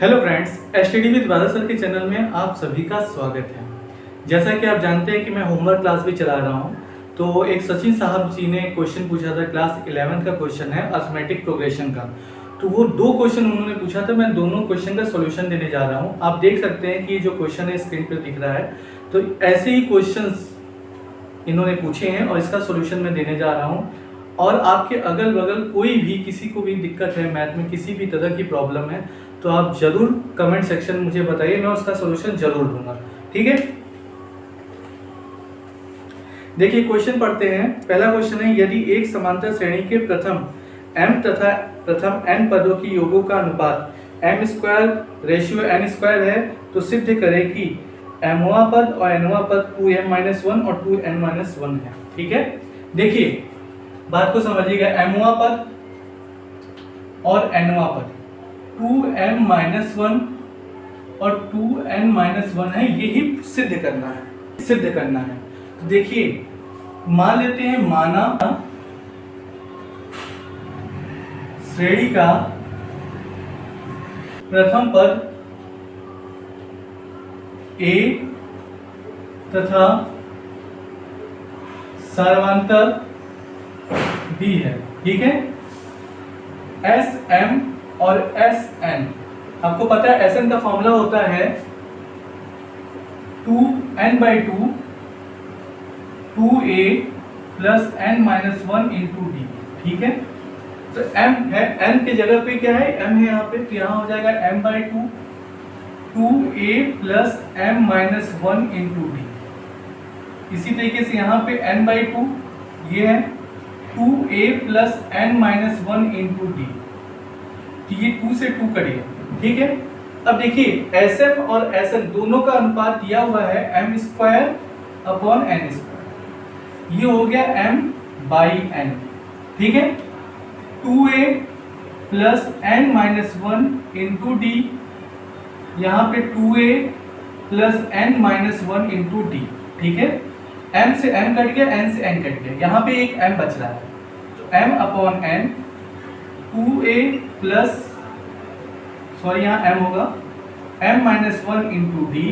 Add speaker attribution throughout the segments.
Speaker 1: Hello friends, STD with बादल sir के channel में आप सभी का स्वागत है। जैसा कि आप जानते हैं कि मैं होमवर्क क्लास भी चला रहा हूं, तो एक सचिन साहब जी ने क्वेश्चन पूछा था। क्लास 11 का क्वेश्चन है अर्थमेटिक प्रोग्रेशन का। तो वो दो क्वेश्चन उन्होंने पूछा था, मैं दोनों क्वेश्चन का सॉल्यूशन देने जा रहा हूं। आप देख सकते हैं कि जो क्वेश्चन है स्क्रीन पर दिख रहा है, तो ऐसे ही क्वेश्चन इन्होंने पूछे हैं और इसका सोल्यूशन मैं देने जा रहा हूँ। और आपके अगल बगल कोई भी किसी को भी दिक्कत है, मैथ में किसी भी तरह की प्रॉब्लम है, तो आप जरूर कमेंट सेक्शन में मुझे बताइए, मैं उसका सोल्यूशन जरूर दूंगा। ठीक है, देखिए क्वेश्चन पढ़ते हैं। पहला क्वेश्चन है, यदि एक समांतर श्रेणी के प्रथम m तथा प्रथम n पदों की योगों का अनुपात m² है, तो सिद्ध करें कि mवां पद और nवां पद 2m-1 और 2n-1 है। ठीक है, देखिए बात को समझिएगा। mवां पद और nवां पद 2m-1 और 2n-1 है, यही सिद्ध करना है। तो देखिए मान लेते हैं, माना श्रेणी का प्रथम पद a तथा सर्वांतर b है। ठीक है, Sm और Sn, आपको पता है Sn का फॉर्मूला होता है 2n/2 2a plus n-1 into D. ठीक है, तो m है, n की जगह पे क्या है, m है यहाँ पे, तो यहाँ हो जाएगा m/2 2a plus m-1 into D. इसी तरीके से यहाँ पे n/2 ये है 2a plus n-1 into D. ये 2 से 2 करिए। ठीक है, अब देखिए Sm और Sn दोनों का अनुपात दिया हुआ है m²/n²। ये हो गया m/n। ठीक है, 2a plus n-1 into D, यहाँ पे 2a plus n-1 into D. ठीक है, m से m कट गया, n से n कट गया, यहाँ पे एक m बच रहा है, तो m/n 2a प्लस, सॉरी यहाँ m होगा m-1 into D,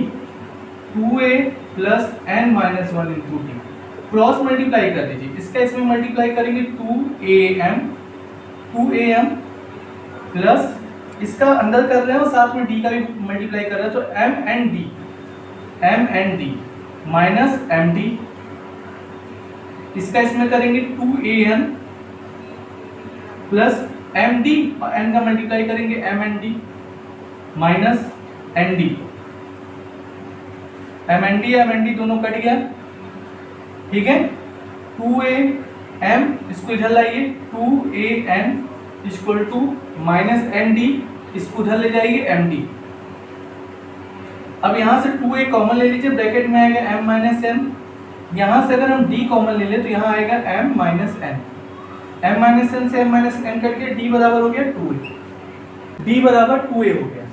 Speaker 1: 2a plus n-1 into D. Cross multiply कर दीजिए, इसका इसमें मल्टीप्लाई करेंगे 2am प्लस, इसका अंदर कर रहे हैं और साथ में d का भी मल्टीप्लाई कर रहे हैं, तो m&d माइनस md। इसका इसमें करेंगे 2an प्लस md और n का मल्टीप्लाई करेंगे mnd माइनस nd। mnd दोनों कट गया। ठीक है, 2am, इसको इधर लाइए, 2an equal to minus nd, इसको उधर ले जाइए md। अब यहाँ से 2a कॉमन ले लीजिए, ब्रैकेट में आएगा m-n। यहाँ से अगर हम d कॉमन ले ले तो यहाँ आएगा m-n। m-n से m-n कट के d बराबर हो गया 2a, d बराबर 2a हो गया।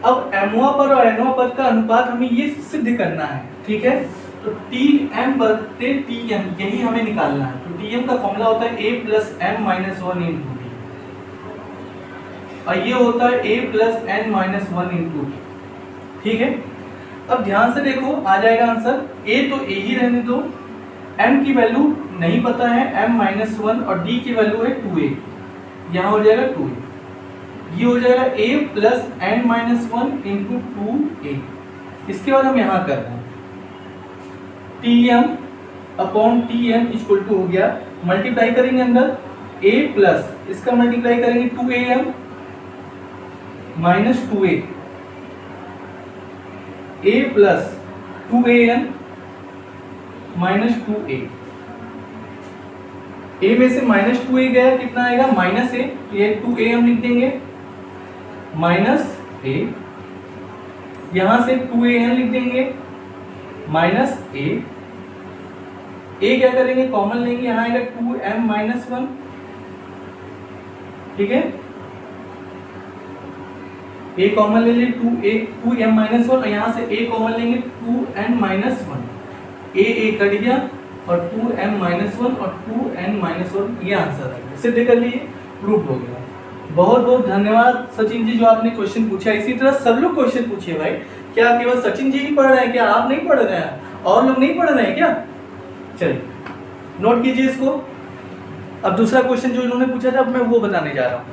Speaker 1: अब mवां पद और nवां पद का अनुपात हमें ये सिद्ध करना है। ठीक है, तो Tm बटे Tm यही हमें निकालना है। तो Tm का फॉर्मूला होता है a plus m-1 into D, और ये होता है a plus n-1 into D. ठीक है, अब ध्यान से देखो, आ जाएगा आंसर। a तो a ही रहने दो, m की वैल्यू नहीं पता है m-1 और d की वैल्यू है 2a, यहाँ हो जाएगा 2a। ये हो जाएगा a plus n-1 into 2a। इसके बाद हम यहाँ कर रहे हैं Tm/Tm इक्वल टू हो गया, मल्टीप्लाई करेंगे अंदर a प्लस, इसका मल्टीप्लाई करेंगे 2am minus 2a, a plus 2an minus 2a। a में से माइनस 2a गया, कितना आएगा माइनस a, ये 2a हम लिख देंगे माइनस a, यहां से 2an लिख देंगे माइनस a क्या करेंगे कॉमन लेंगे, यहाँ आएगा 2m-1। ठीक है, a कॉमन ले लिए 2m-1 और यहाँ से a कॉमन लेंगे 2n-1, a कट गया और 2m-1 और 2n-1, ये आंसर है। सिद्ध कर लिए, प्रूफ हो गया। बहुत बहुत धन्यवाद सचिन जी जो आपने क्वेश्चन पूछा। इसी तरह सब लोग क्वेश्चन पूछिए भाई। क्या केवल सचिन जी ही पढ़ रहे हैं क्या? आप नहीं पढ़ रहे हैं? और लोग नहीं पढ़ रहे हैं क्या? चलिए नोट कीजिए इसको। अब दूसरा क्वेश्चन जो इन्होंने पूछा था अब मैं वो बताने जा रहा हूं।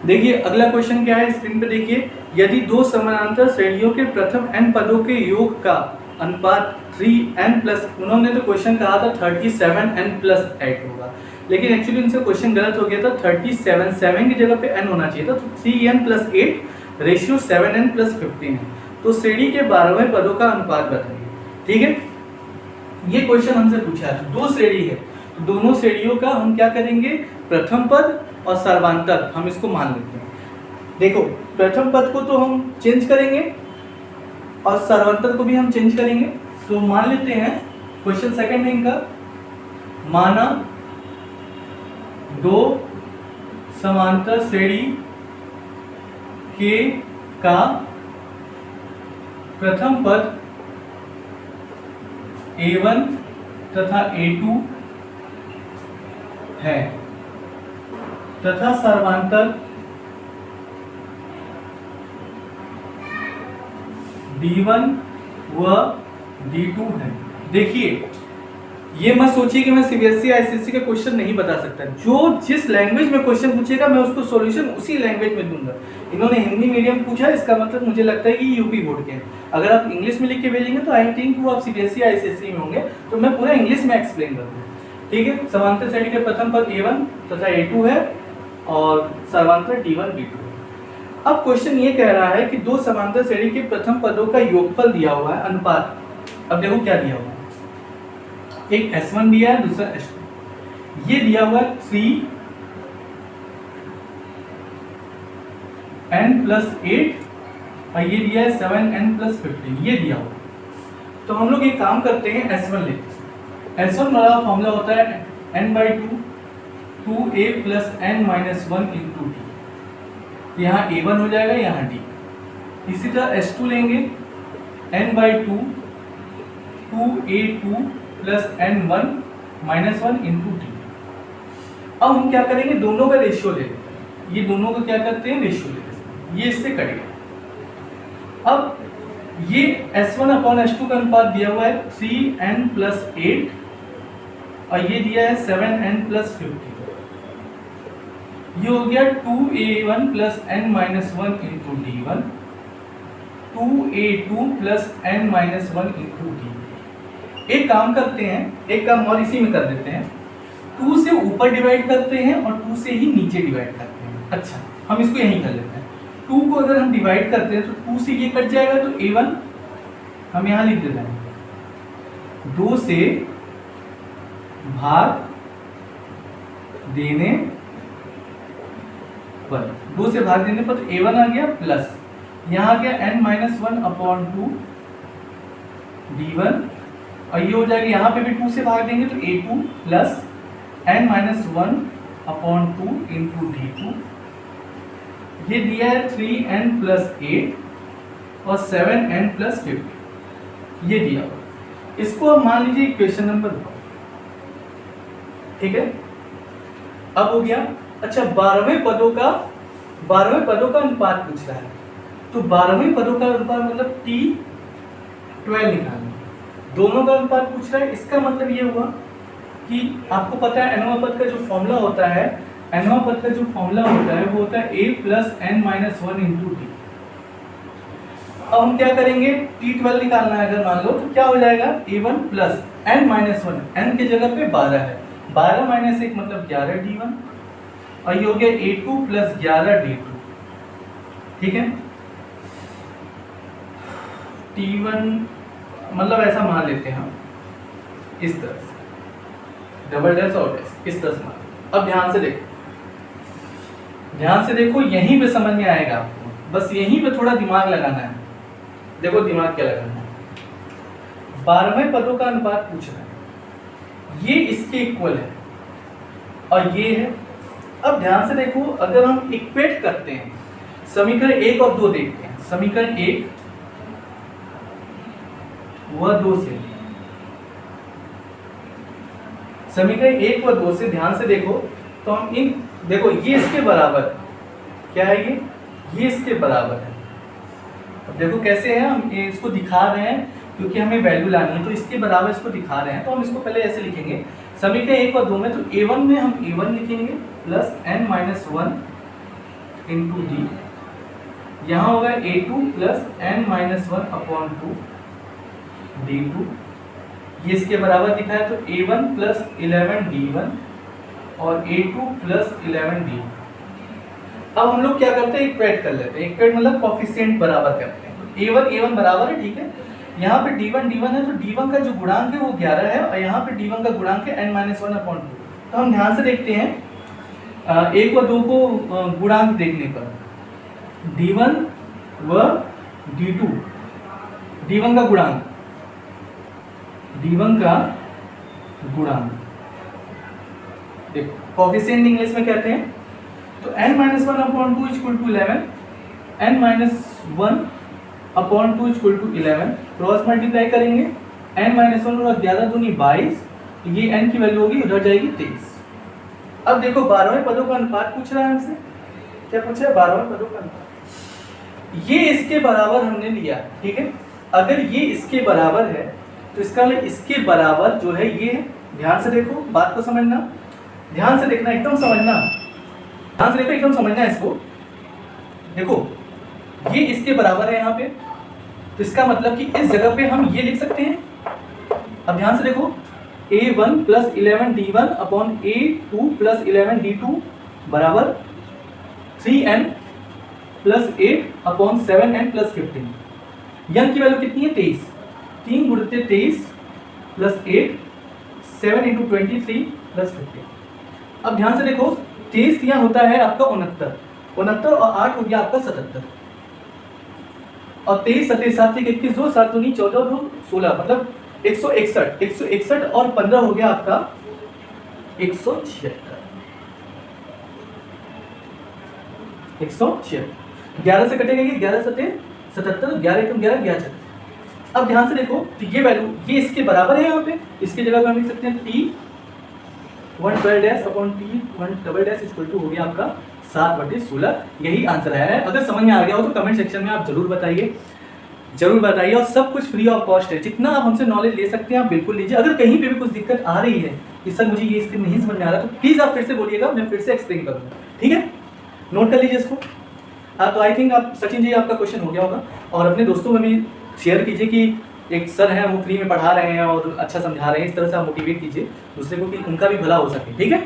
Speaker 1: देखिए अगला क्वेश्चन क्या है, स्क्रीन पे देखिए। यदि दो समानांतर श्रेणियों के प्रथम n पदों के योग का अनुपात 3n प्लस, उन्होंने तो क्वेश्चन कहा था 37n प्लस 8 होगा, लेकिन एक्चुअली उनसे क्वेश्चन गलत हो गया था। 37 7 की जगह पे n होना चाहिए था, तो 3n plus 8 ratio 7n plus 15 है। तो श्रेणी के 12वें पदों का अनुपात बताइए। ठीक है, ये क्वेश्चन हमसे पूछा है। दो श्रेणी है, तो दोनों श्रेणियों का हम क्या करेंगे, प्रथम पद और सर्वांतर हम इसको मान लेते हैं। देखो प्रथम पद को तो हम चेंज करेंगे और सर्वांतर को भी हम चेंज करेंगे। तो मान लेते हैं क्वेश्चन सेकंड है इनका, माना दो समांतर श्रेणी के का प्रथम पद A1 तथा A2 है तथा सर्वांतर D1 व D2 है। देखिए ये मत सोचिए कि मैं सीबीएसई आईसीएसई के क्वेश्चन नहीं बता सकता। जो जिस लैंग्वेज में क्वेश्चन पूछेगा मैं उसको सॉल्यूशन उसी लैंग्वेज में दूंगा। इन्होंने हिंदी मीडियम पूछा, इसका मतलब मुझे लगता है कि यूपी बोर्ड के हैं। अगर आप इंग्लिश में लिख के भेजेंगे तो आई थिंक वो आप सीबीएसई आईसीएसई में होंगे, तो मैं पूरा इंग्लिश में एक्सप्लेन करूँगा। ठीक है, समांतर श्रेणी के प्रथम पद A1 तथा A2 है और सर्वांतर D1 D2 है। अब क्वेश्चन ये कह रहा है कि दो समांतर श्रेणी के प्रथम पदों का योगफल दिया हुआ है, अनुपात। अब देखो क्या दिया हुआ है, एक S1 दिया है, दूसरा S2। ये दिया हुआ है 3n प्लस 8 और ये दिया है 7n प्लस 15, ये दिया हुआ। तो हम लोग एक काम करते हैं, S1 लेते हैं। S1 वाला फॉर्मूला होता है n/2 2a plus n minus 1 into D. यहाँ A1 हो जाएगा, यहाँ D। इसी तरह S2 लेंगे, n/2 2a2 plus n1 minus 1 into D. अब हम क्या करेंगे, दोनों का रेशियो ले लेते हैं। ये दोनों का क्या करते हैं, रेशियो ले लेते हैं। ये इससे कटेगा। अब ये S1 अपॉन S2 का अनुपात दिया हुआ है 3n प्लस 8 और ये दिया है 7n प्लस 15। ये हो गया 2a1 plus n minus 1 into D1, 2a2 plus n minus 1 into D। एक काम करते हैं, एक काम और इसी में कर देते हैं, 2 से ऊपर डिवाइड करते हैं और 2 से ही नीचे डिवाइड करते हैं। अच्छा हम इसको यहीं कर लेते हैं। 2 को अगर हम डिवाइड करते हैं तो 2 से ये कट जाएगा, तो A1 हम यहाँ लिख देते हैं। 2 से भाग देने पर, 2 से भाग देने पर तो A1 आ गया प्लस यहाँ आ गया n माइनस 1 अपॉन 2 D1 और ये हो जाएगा, यहाँ पे भी 2 से भाग देंगे तो A2 plus n minus 1 upon 2 into D2। ये दिया है 3n प्लस 8 और 7n प्लस 50, ये दिया हुआ। इसको अब मान लीजिए क्वेश्चन नंबर 2। ठीक है, अब हो गया। अच्छा 12वें पदों का अनुपात पूछ रहा है, तो 12वें पदों का अनुपात मतलब T12 निकालना। दोनों का अनुपात पूछ रहा है, इसका मतलब ये हुआ कि आपको पता है nवां पद का जो फॉर्मूला होता है, nवां पद का जो फॉर्मूला होता है वो होता है a plus n minus 1 into T. अब हम क्या करेंगे, T12 निकालना है अगर मान लो, तो क्या हो जाएगा, a1 plus n minus 1, n के जगह पे 12 है, 12 माइनस 1 मतलब 11 D1 और ये हो गया a2 प्लस 11 D2। ठीक है, T1 मतलब ऐसा मान लेते हैं हम इस तरह से, डबल डैश और डैश इस तरह से मान। अब ध्यान से देखो, यहीं पे समझ में आएगा आपको, बस यहीं पे थोड़ा दिमाग लगाना है। देखो दिमाग क्या लगाना है, 12वें पदों का अनुपात पूछ रहा है, ये इसके इक्वल है और ये है। अब ध्यान से देखो, अगर हम इक्वेट करते हैं, समीकरण 1 और 2 देखते हैं, समीकरण 1 व 2 से समीकरण 1 व 2 से ध्यान से देखो तो हम इन देखो ये इसके बराबर क्या है, ये इसके बराबर है। अब देखो कैसे है, हम इसको दिखा रहे हैं क्योंकि हमें वैल्यू लानी है, तो इसके बराबर इसको दिखा रहे हैं, तो हम इसको पहले ऐसे लिखेंगे समीकरण 1 और 2 में। तो a1 में हम a1 लिखेंगे plus n minus 1 into D, यहाँ होगा a2 plus n minus 1 upon 2 d2, ये इसके बराबर दिखाया। तो a1 प्लस 11 d1 और a2 प्लस 11 d। अब हम लोग क्या करते हैं, इक्वेट कर लेते हैं। इक्वेट मतलब कोफिशिएंट बराबर करते हैं। a1 बराबर है, ठीक है। यहाँ पे d1 है, तो d1 का जो गुणांक है वो 11 है और यहाँ पे d1 का गुणांक है n माइनस 1 अपॉन 2। तो हम ध्यान से देखते हैं 1 व 2 को गुणांक देखने पर, d1 व d2, d1 का गुणांक देखो कोफिशिएंट इंग्लिश में कहते हैं। तो n minus 1 upon 2 equal to 11, n minus 1 upon 2 equal to 11, cross multiply करेंगे n माइनस 1 और 11 दूनी 22, तो ये n की वैल्यू होगी उधर जाएगी 23। अब देखो 12वें पदों का अनुपात पूछ रहा है हमसे, क्या पूछ रहा है, 12वें पदों का अनुपात। ये इसके बराबर हमने लिया, ठीक है। अगर ये इसके बराबर है तो इसका मतलब इसके बराबर जो है ये है। ध्यान से देखो, बात को समझना, ध्यान से देखना, एकदम समझना, ध्यान से देखो, एकदम समझना है इसको। देखो ये इसके बराबर है यहाँ पे, तो इसका मतलब कि इस जगह पे हम ये लिख सकते हैं। अब ध्यान से देखो a1 plus 11 d1 upon a2 plus 11 d2 बराबर 3n plus 8 upon 7n plus 15। यन की वैल्यू कितनी है, 23, 3 गुणित 23 प्लस 8, 7 इंटू 23 प्लस 15। अब ध्यान से देखो 23 यहाँ होता है आपका 69 और 8 हो गया आपका 77, और 23 27 7 21 2 7 दूनी 14 2 16, मतलब 161 और 15 हो गया आपका 176। 11 से कटेगा ये, 11 सते 77, 11 एकम 11, 11 छत्तीस। अब ध्यान से देखो तो ये वैल्यू ये इसके बराबर है, यहाँ पे इसकी जगह पे हम लिख सकते हैं t1 double dash upon t1 double dash equal to हो गया आपका 7/16। यही आंसर आया है। अगर समझ में आ गया हो तो कमेंट सेक्शन में आप जरूर बताइए, और सब कुछ फ्री ऑफ कॉस्ट है। जितना आप हमसे नॉलेज ले सकते हैं आप बिल्कुल लीजिए। अगर कहीं पे भी कुछ दिक्कत आ रही है कि सर मुझे ये इसके नहीं समझ में आ रहा, तो प्लीज़ आप फिर से बोलिएगा, मैं फिर से एक्सप्लेन करूँगा, ठीक है। नोट कर लीजिए इसको। तो आई थिंक आप सचिन जी आपका क्वेश्चन हो गया होगा, और अपने दोस्तों में भी शेयर कीजिए कि एक सर हैं वो फ्री में पढ़ा रहे हैं और अच्छा समझा रहे हैं। इस तरह से आप मोटिवेट कीजिए दूसरे को कि उनका भी भला हो सके, ठीक है।